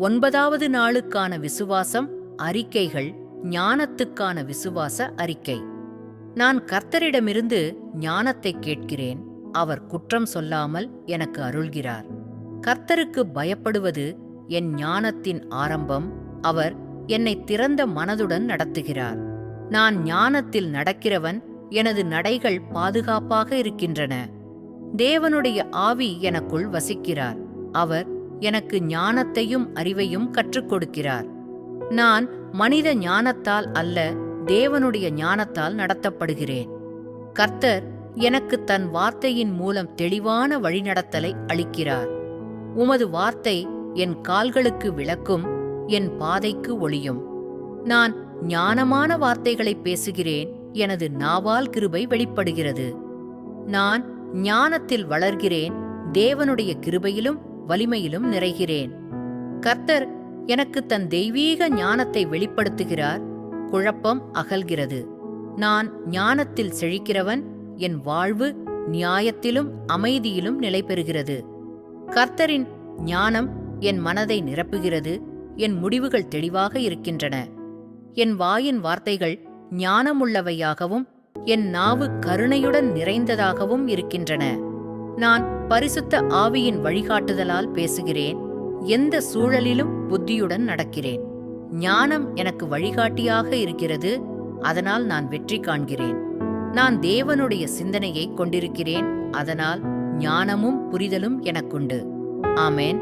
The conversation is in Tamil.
9வது நாளுக்கான விசுவாசம் அறிக்கைகள். ஞானத்துக்கான விசுவாச அறிக்கை. நான் கர்த்தரிடமிருந்து ஞானத்தை கேட்கிறேன். அவர் குற்றம் சொல்லாமல் எனக்கு அருள்கிறார். கர்த்தருக்கு பயப்படுவது என் ஞானத்தின் ஆரம்பம். அவர் என்னை திறந்த மனதுடன் நடத்துகிறார். நான் ஞானத்தில் நடக்கிறவன். எனது நடைகள் பாதுகாப்பாக இருக்கின்றன. தேவனுடைய ஆவி எனக்குள் வசிக்கிறார். அவர் எனக்கு ஞானத்தையும் அறிவையும் கற்றுக் கொடுக்கிறார். நான் மனித ஞானத்தால் அல்ல, தேவனுடைய ஞானத்தால் நடத்தப்படுகிறேன். கர்த்தர் எனக்கு தன் வார்த்தையின் மூலம் தெளிவான வழிநடத்தலை அளிக்கிறார். உமது வார்த்தை என் கால்களுக்கு விளக்கும், என் பாதைக்கு ஒளியும். நான் ஞானமான வார்த்தைகளை பேசுகிறேன். எனது நாவால் கிருபை வெளிப்படுகிறது. நான் ஞானத்தில் வளர்கிறேன். தேவனுடைய கிருபையிலும் வலிமையிலும் நிறைகிறேன். கர்த்தர் எனக்கு தன் தெய்வீக ஞானத்தை வெளிப்படுத்துகிறார். குழப்பம் அகல்கிறது. நான் ஞானத்தில் செழிக்கிறவன். என் வாழ்வு நியாயத்திலும் அமைதியிலும் நிலை பெறுகிறது. கர்த்தரின் ஞானம் என் மனதை நிரப்புகிறது. என் முடிவுகள் தெளிவாக இருக்கின்றன. என் வாயின் வார்த்தைகள் ஞானமுள்ளவையாகவும் என் நாவு கருணையுடன் நிறைந்ததாகவும் இருக்கின்றன. நான் பரிசுத்த ஆவியின் வழிகாட்டுதலால் பேசுகிறேன். எந்த சூழலிலும் புத்தியுடன் நடக்கிறேன். ஞானம் எனக்கு வழிகாட்டியாக இருக்கிறது. அதனால் நான் வெற்றி காண்கிறேன். நான் தேவனுடைய சிந்தனையை கொண்டிருக்கிறேன். அதனால் ஞானமும் புரிதலும் எனக்குண்டு. ஆமென்.